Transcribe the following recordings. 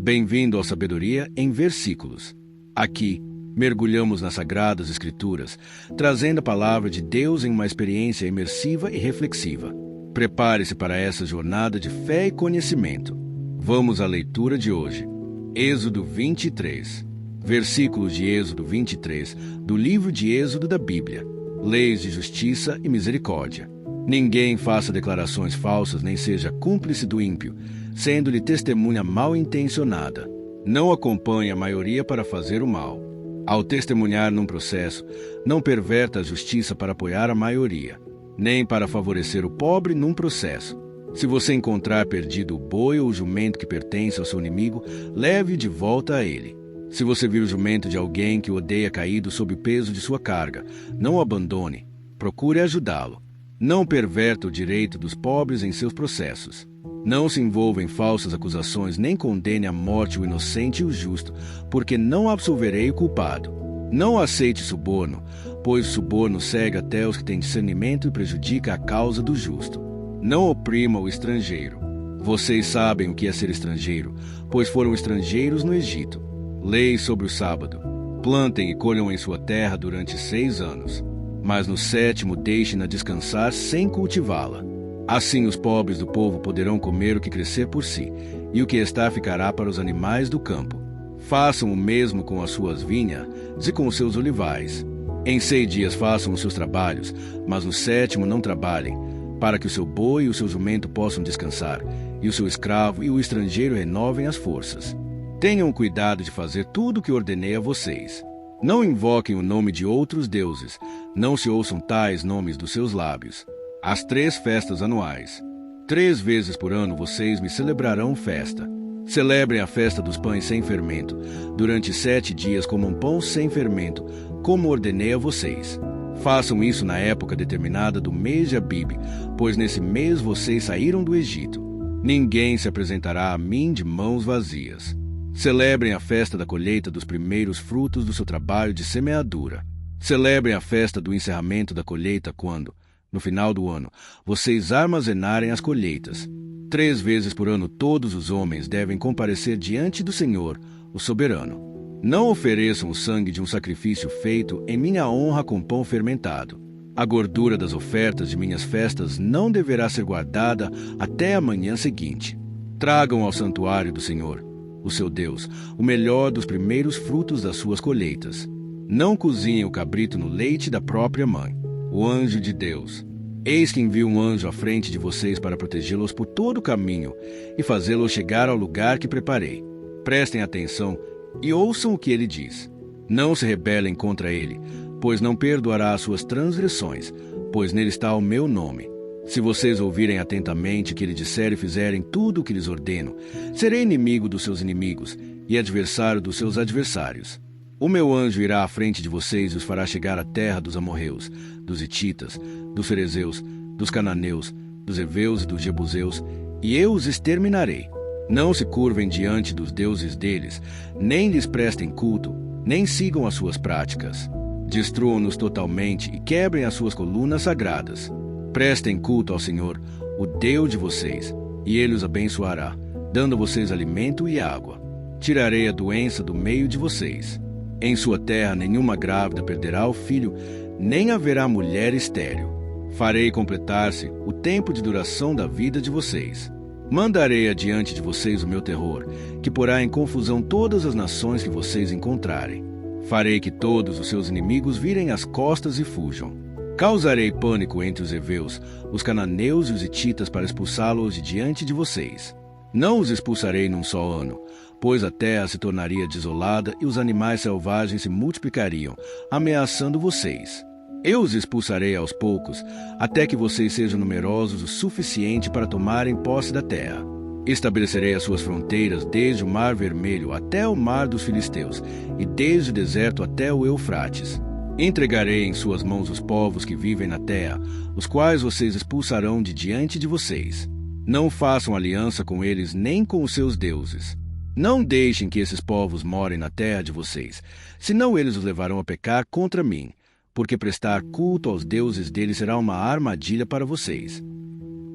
Bem-vindo ao Sabedoria em Versículos. Aqui, mergulhamos nas Sagradas Escrituras, trazendo a palavra de Deus em uma experiência imersiva e reflexiva. Prepare-se para essa jornada de fé e conhecimento. Vamos à leitura de hoje. Êxodo 23. Versículos de Êxodo 23, do livro de Êxodo da Bíblia. Leis de justiça e misericórdia. Ninguém faça declarações falsas nem seja cúmplice do ímpio, sendo-lhe testemunha mal intencionada. Não acompanhe a maioria para fazer o mal. Ao testemunhar num processo, não perverta a justiça para apoiar a maioria, nem para favorecer o pobre num processo. Se você encontrar perdido o boi ou o jumento que pertence ao seu inimigo, leve-o de volta a ele. Se você vir o jumento de alguém que o odeia caído sob o peso de sua carga, não o abandone. Procure ajudá-lo. Não perverta o direito dos pobres em seus processos. Não se envolva em falsas acusações, nem condene à morte o inocente e o justo, porque não absolverei o culpado. Não aceite suborno, pois o suborno cega até os que têm discernimento e prejudica a causa do justo. Não oprima o estrangeiro. Vocês sabem o que é ser estrangeiro, pois foram estrangeiros no Egito. Leis sobre o sábado. Plantem e colham em sua terra durante 6 anos. Mas no 7º deixem-na descansar sem cultivá-la. Assim os pobres do povo poderão comer o que crescer por si, e o que está ficará para os animais do campo. Façam o mesmo com as suas vinhas e com os seus olivais. Em 6 dias façam os seus trabalhos, mas no 7º não trabalhem, para que o seu boi e o seu jumento possam descansar, e o seu escravo e o estrangeiro renovem as forças. Tenham cuidado de fazer tudo o que ordenei a vocês. Não invoquem o nome de outros deuses, não se ouçam tais nomes dos seus lábios. As 3 festas anuais. 3 vezes por ano vocês me celebrarão festa. Celebrem a festa dos pães sem fermento. Durante 7 dias comam pão sem fermento, como ordenei a vocês. Façam isso na época determinada do mês de Abibe, pois nesse mês vocês saíram do Egito. Ninguém se apresentará a mim de mãos vazias. Celebrem a festa da colheita dos primeiros frutos do seu trabalho de semeadura. Celebrem a festa do encerramento da colheita quando, no final do ano, vocês armazenarem as colheitas. 3 vezes por ano todos os homens devem comparecer diante do Senhor, o soberano. Não ofereçam o sangue de um sacrifício feito em minha honra com pão fermentado. A gordura das ofertas de minhas festas não deverá ser guardada até a manhã seguinte. Tragam ao santuário do Senhor, o seu Deus, o melhor dos primeiros frutos das suas colheitas. Não cozinhem o cabrito no leite da própria mãe. O anjo de Deus. Eis que envio um anjo à frente de vocês para protegê-los por todo o caminho e fazê-los chegar ao lugar que preparei. Prestem atenção e ouçam o que ele diz. Não se rebelem contra ele, pois não perdoará as suas transgressões, pois nele está o meu nome. Se vocês ouvirem atentamente o que ele disser e fizerem tudo o que lhes ordeno, serei inimigo dos seus inimigos e adversário dos seus adversários. O meu anjo irá à frente de vocês e os fará chegar à terra dos amorreus, dos hititas, dos ferezeus, dos cananeus, dos heveus e dos jebuseus, e eu os exterminarei. Não se curvem diante dos deuses deles, nem lhes prestem culto, nem sigam as suas práticas. Destruam-nos totalmente e quebrem as suas colunas sagradas. Prestem culto ao Senhor, o Deus de vocês, e ele os abençoará, dando a vocês alimento e água. Tirarei a doença do meio de vocês. Em sua terra nenhuma grávida perderá o filho, nem haverá mulher estéril. Farei completar-se o tempo de duração da vida de vocês. Mandarei adiante de vocês o meu terror, que porá em confusão todas as nações que vocês encontrarem. Farei que todos os seus inimigos virem as costas e fujam. Causarei pânico entre os heveus, os cananeus e os hititas para expulsá-los de diante de vocês. Não os expulsarei num só ano, pois a terra se tornaria desolada e os animais selvagens se multiplicariam, ameaçando vocês. Eu os expulsarei aos poucos, até que vocês sejam numerosos o suficiente para tomarem posse da terra. Estabelecerei as suas fronteiras desde o Mar Vermelho até o Mar dos Filisteus, e desde o deserto até o Eufrates. Entregarei em suas mãos os povos que vivem na terra, os quais vocês expulsarão de diante de vocês. Não façam aliança com eles nem com os seus deuses. Não deixem que esses povos morem na terra de vocês, senão eles os levarão a pecar contra mim, porque prestar culto aos deuses deles será uma armadilha para vocês.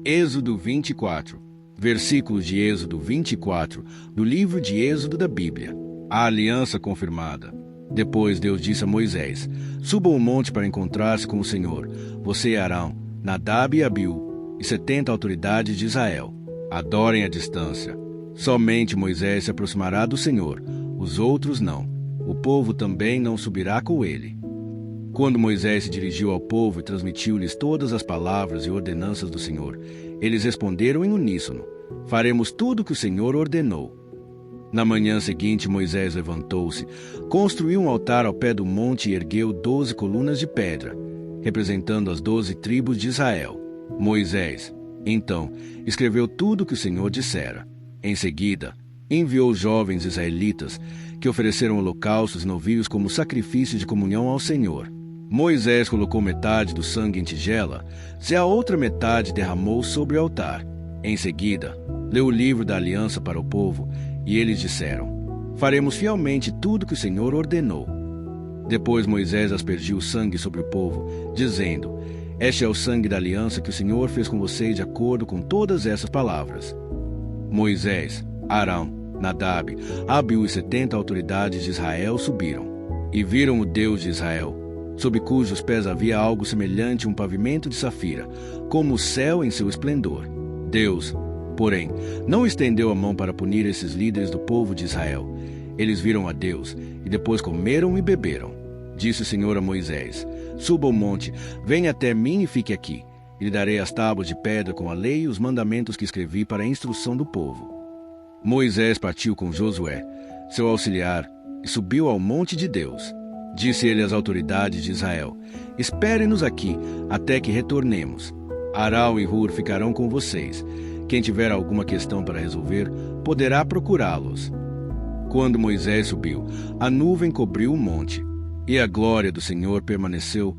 Êxodo 24, Versículos de Êxodo 24, do livro de Êxodo da Bíblia. A aliança confirmada. Depois Deus disse a Moisés: suba ao monte para encontrar-se com o Senhor, você e Arão, Nadab e Abiú, e 70 autoridades de Israel. Adorem à distância. Somente Moisés se aproximará do Senhor, os outros não. O povo também não subirá com ele. Quando Moisés se dirigiu ao povo e transmitiu-lhes todas as palavras e ordenanças do Senhor, eles responderam em uníssono: faremos tudo o que o Senhor ordenou. Na manhã seguinte, Moisés levantou-se, construiu um altar ao pé do monte e ergueu 12 colunas de pedra, representando as 12 tribos de Israel. Moisés, então, escreveu tudo o que o Senhor dissera. Em seguida, enviou os jovens israelitas, que ofereceram holocaustos e novilhos como sacrifício de comunhão ao Senhor. Moisés colocou metade do sangue em tigela, e a outra metade derramou sobre o altar. Em seguida, leu o livro da aliança para o povo, e eles disseram: faremos fielmente tudo que o Senhor ordenou. Depois Moisés aspergiu o sangue sobre o povo, dizendo: este é o sangue da aliança que o Senhor fez com vocês de acordo com todas essas palavras. Moisés, Arão, Nadab, Abiú e 70 autoridades de Israel subiram, e viram o Deus de Israel, sob cujos pés havia algo semelhante a um pavimento de safira, como o céu em seu esplendor. Deus, porém, não estendeu a mão para punir esses líderes do povo de Israel. Eles viram a Deus, e depois comeram e beberam. Disse o Senhor a Moisés: suba ao monte, venha até mim e fique aqui, e lhe darei as tábuas de pedra com a lei e os mandamentos que escrevi para a instrução do povo. Moisés partiu com Josué, seu auxiliar, e subiu ao monte de Deus. Disse ele às autoridades de Israel: espere-nos aqui, até que retornemos. Arão e Hur ficarão com vocês. Quem tiver alguma questão para resolver, poderá procurá-los. Quando Moisés subiu, a nuvem cobriu o monte, e a glória do Senhor permaneceu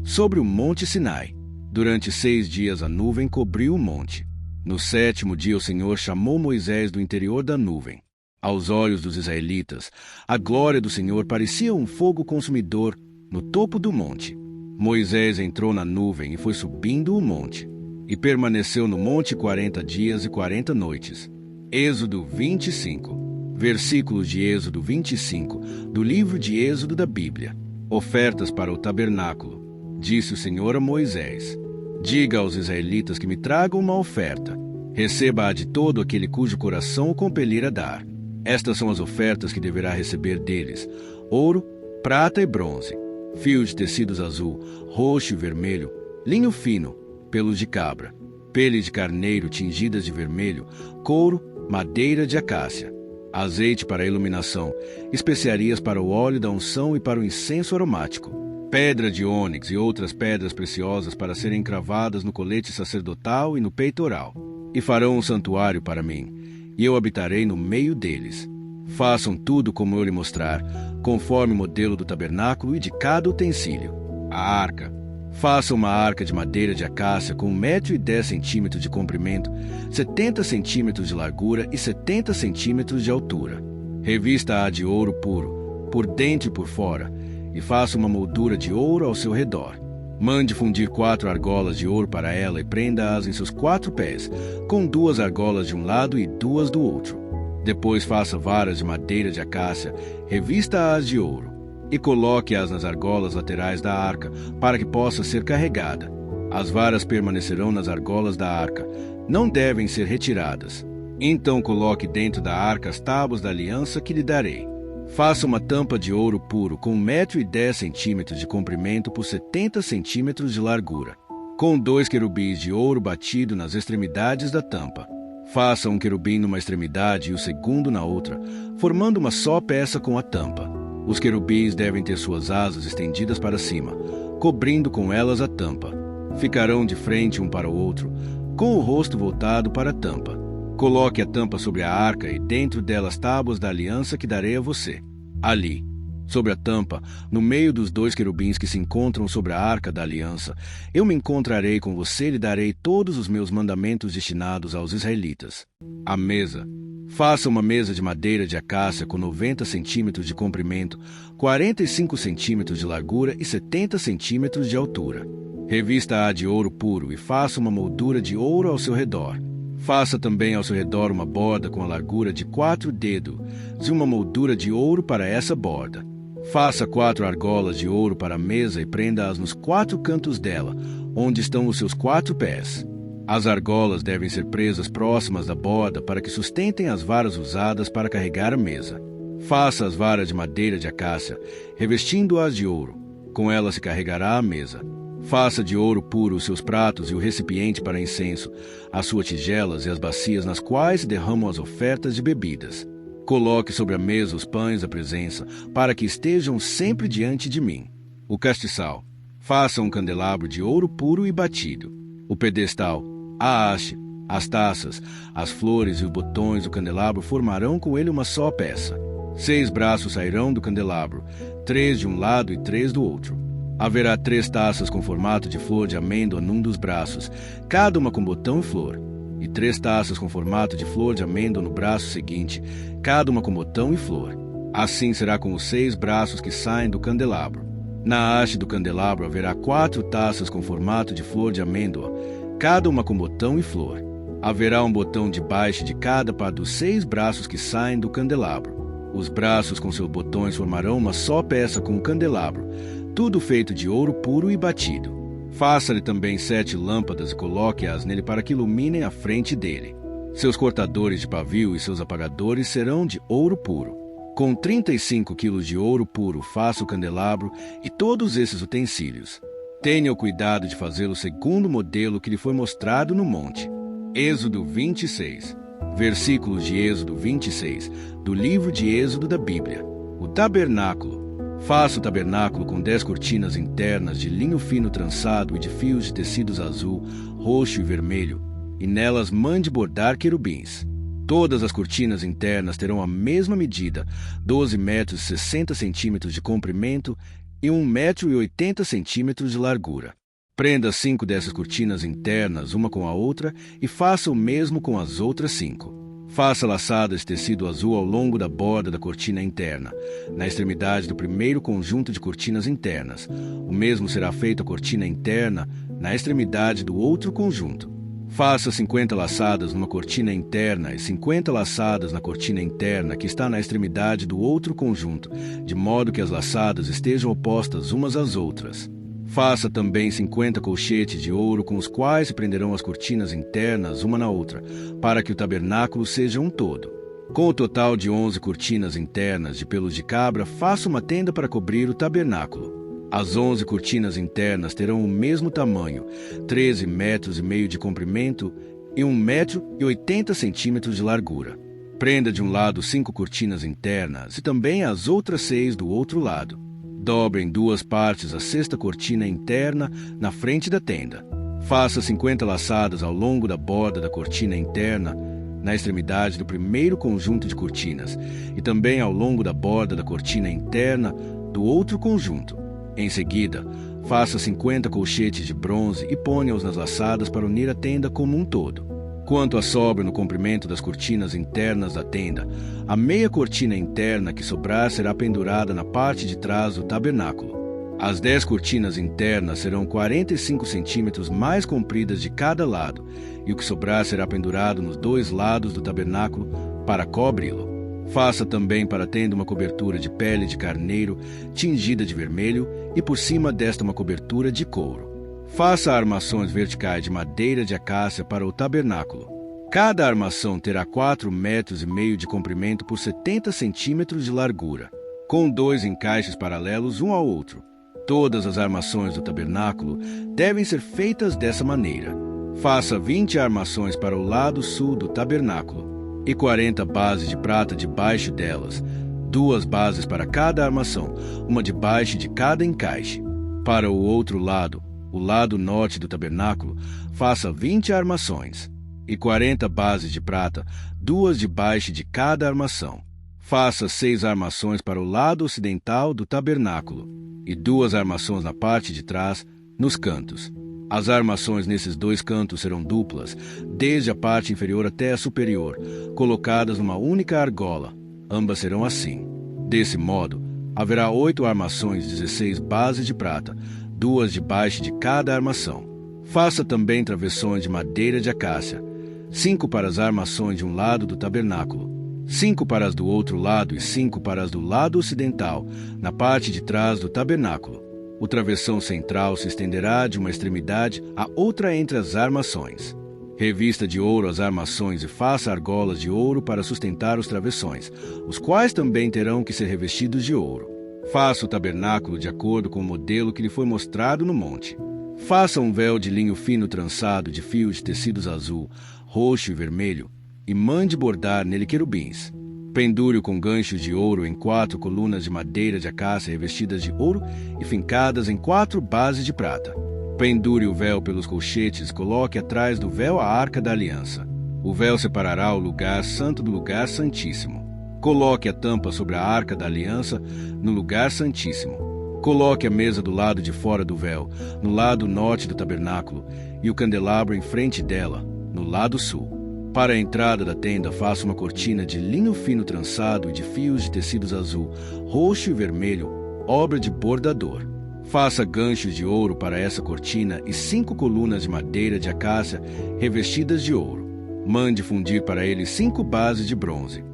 sobre o monte Sinai. Durante 6 dias a nuvem cobriu o monte. No 7º dia o Senhor chamou Moisés do interior da nuvem. Aos olhos dos israelitas, a glória do Senhor parecia um fogo consumidor no topo do monte. Moisés entrou na nuvem e foi subindo o monte, e permaneceu no monte 40 dias e 40 noites. Êxodo 25. Versículos de Êxodo 25, do livro de Êxodo da Bíblia. Ofertas para o tabernáculo. Disse o Senhor a Moisés: diga aos israelitas que me tragam uma oferta. Receba-a de todo aquele cujo coração o compelir a dar. Estas são as ofertas que deverá receber deles: ouro, prata e bronze, fios de tecidos azul, roxo e vermelho, linho fino, pelos de cabra, peles de carneiro tingidas de vermelho, couro, madeira de acácia, azeite para a iluminação, especiarias para o óleo da unção e para o incenso aromático, pedra de ônix e outras pedras preciosas para serem cravadas no colete sacerdotal e no peitoral. E farão um santuário para mim, e eu habitarei no meio deles. Façam tudo como eu lhe mostrar, conforme o modelo do tabernáculo e de cada utensílio. A arca. Faça uma arca de madeira de acácia com 1,10 m de comprimento, 70 centímetros de largura e 70 centímetros de altura. Revista-a de ouro puro, por dentro e por fora, e faça uma moldura de ouro ao seu redor. Mande fundir 4 argolas de ouro para ela e prenda-as em seus 4 pés, com 2 argolas de um lado e 2 do outro. Depois faça varas de madeira de acácia, revista-as de ouro, e coloque-as nas argolas laterais da arca, para que possa ser carregada. As varas permanecerão nas argolas da arca, não devem ser retiradas. Então coloque dentro da arca as tábuas da aliança que lhe darei. Faça uma tampa de ouro puro com 1,10 m de comprimento por 70 centímetros de largura, com 2 querubins de ouro batido nas extremidades da tampa. Faça um querubim numa extremidade e o segundo na outra, formando uma só peça com a tampa. Os querubins devem ter suas asas estendidas para cima, cobrindo com elas a tampa. Ficarão de frente um para o outro, com o rosto voltado para a tampa. Coloque a tampa sobre a arca e dentro dela as tábuas da aliança que darei a você. Ali, sobre a tampa, no meio dos 2 querubins que se encontram sobre a arca da aliança, eu me encontrarei com você e lhe darei todos os meus mandamentos destinados aos israelitas. A mesa. Faça uma mesa de madeira de acácia com 90 centímetros de comprimento, 45 centímetros de largura e 70 centímetros de altura. Revista-a de ouro puro e faça uma moldura de ouro ao seu redor. Faça também ao seu redor uma borda com a largura de 4 dedos e uma moldura de ouro para essa borda. Faça 4 argolas de ouro para a mesa e prenda-as nos 4 cantos dela, onde estão os seus 4 pés. As argolas devem ser presas próximas da borda para que sustentem as varas usadas para carregar a mesa. Faça as varas de madeira de acácia, revestindo-as de ouro. Com elas se carregará a mesa. Faça de ouro puro os seus pratos e o recipiente para incenso, as suas tigelas e as bacias nas quais se derramam as ofertas de bebidas. Coloque sobre a mesa os pães da presença, para que estejam sempre diante de mim. O castiçal. Faça um candelabro de ouro puro e batido. O pedestal, a haste, as taças, as flores e os botões do candelabro formarão com ele uma só peça. 6 braços sairão do candelabro, 3 de um lado e 3 do outro. Haverá 3 taças com formato de flor de amêndoa num dos braços, cada uma com botão e flor. E 3 taças com formato de flor de amêndoa no braço seguinte, cada uma com botão e flor. Assim será com os 6 braços que saem do candelabro. Na haste do candelabro haverá 4 taças com formato de flor de amêndoa, cada uma com botão e flor. Haverá um botão debaixo de cada par dos 6 braços que saem do candelabro. Os braços com seus botões formarão uma só peça com o candelabro, tudo feito de ouro puro e batido. Faça-lhe também 7 lâmpadas e coloque-as nele para que iluminem a frente dele. Seus cortadores de pavio e seus apagadores serão de ouro puro. Com 35 quilos de ouro puro faça o candelabro e todos esses utensílios. Tenha o cuidado de fazê-lo segundo o modelo que lhe foi mostrado no monte. Êxodo 26. Versículos de Êxodo 26, do livro de Êxodo da Bíblia. O tabernáculo. Faça o tabernáculo com 10 cortinas internas de linho fino trançado e de fios de tecidos azul, roxo e vermelho, e nelas mande bordar querubins. Todas as cortinas internas terão a mesma medida, 12 metros e 60 centímetros de comprimento e 1 metro e 80 centímetros de largura. Prenda 5 dessas cortinas internas uma com a outra e faça o mesmo com as outras 5. Faça laçadas de tecido azul ao longo da borda da cortina interna, na extremidade do primeiro conjunto de cortinas internas. O mesmo será feito à cortina interna, na extremidade do outro conjunto. Faça 50 laçadas numa cortina interna e 50 laçadas na cortina interna que está na extremidade do outro conjunto, de modo que as laçadas estejam opostas umas às outras. Faça também 50 colchetes de ouro com os quais se prenderão as cortinas internas uma na outra, para que o tabernáculo seja um todo. Com o total de 11 cortinas internas de pelos de cabra, faça uma tenda para cobrir o tabernáculo. As 11 cortinas internas terão o mesmo tamanho, 13 metros e meio de comprimento e 1 metro e 80 centímetros de largura. Prenda de um lado 5 cortinas internas e também as outras 6 do outro lado. Dobre em 2 partes a 6ª cortina interna na frente da tenda. Faça 50 laçadas ao longo da borda da cortina interna, na extremidade do primeiro conjunto de cortinas, e também ao longo da borda da cortina interna do outro conjunto. Em seguida, faça 50 colchetes de bronze e ponha-os nas laçadas para unir a tenda como um todo. Quanto à sobra no comprimento das cortinas internas da tenda, a meia cortina interna que sobrar será pendurada na parte de trás do tabernáculo. As 10 cortinas internas serão 45 centímetros mais compridas de cada lado, e o que sobrar será pendurado nos 2 lados do tabernáculo para cobri-lo. Faça também para a tenda uma cobertura de pele de carneiro tingida de vermelho e por cima desta uma cobertura de couro. Faça armações verticais de madeira de acácia para o tabernáculo. Cada armação terá 4,5 metros de comprimento por 70 centímetros de largura, com 2 encaixes paralelos um ao outro. Todas as armações do tabernáculo devem ser feitas dessa maneira. Faça 20 armações para o lado sul do tabernáculo e 40 bases de prata debaixo delas, 2 bases para cada armação, uma debaixo de cada encaixe. Para o outro lado, o lado norte do tabernáculo, faça 20 armações e 40 bases de prata, 2 debaixo de cada armação. Faça 6 armações para o lado ocidental do tabernáculo e 2 armações na parte de trás, nos cantos. As armações nesses 2 cantos serão duplas, desde a parte inferior até a superior, colocadas numa única argola. Ambas serão assim. Desse modo, haverá 8 armações de 16 bases de prata, 2 debaixo de cada armação. Faça também travessões de madeira de acácia. 5 para as armações de um lado do tabernáculo, 5 para as do outro lado e 5 para as do lado ocidental, na parte de trás do tabernáculo. O travessão central se estenderá de uma extremidade à outra entre as armações. Revista de ouro as armações e faça argolas de ouro para sustentar os travessões, os quais também terão que ser revestidos de ouro. Faça o tabernáculo de acordo com o modelo que lhe foi mostrado no monte. Faça um véu de linho fino trançado de fios de tecidos azul, roxo e vermelho, e mande bordar nele querubins. Pendure-o com ganchos de ouro em 4 colunas de madeira de acácia revestidas de ouro e fincadas em 4 bases de prata. Pendure o véu pelos colchetes e coloque atrás do véu a arca da aliança. O véu separará o lugar santo do lugar santíssimo. Coloque a tampa sobre a arca da aliança no lugar santíssimo. Coloque a mesa do lado de fora do véu, no lado norte do tabernáculo, e o candelabro em frente dela, no lado sul. Para a entrada da tenda, faça uma cortina de linho fino trançado e de fios de tecidos azul, roxo e vermelho, obra de bordador. Faça ganchos de ouro para essa cortina e 5 colunas de madeira de acácia revestidas de ouro. Mande fundir para ele 5 bases de bronze.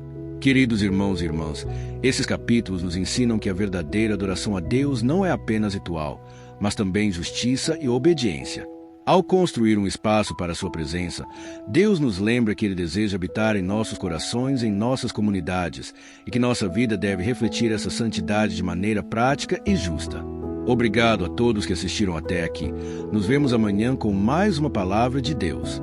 Queridos irmãos e irmãs, esses capítulos nos ensinam que a verdadeira adoração a Deus não é apenas ritual, mas também justiça e obediência. Ao construir um espaço para a sua presença, Deus nos lembra que Ele deseja habitar em nossos corações, em nossas comunidades, e que nossa vida deve refletir essa santidade de maneira prática e justa. Obrigado a todos que assistiram até aqui. Nos vemos amanhã com mais uma palavra de Deus.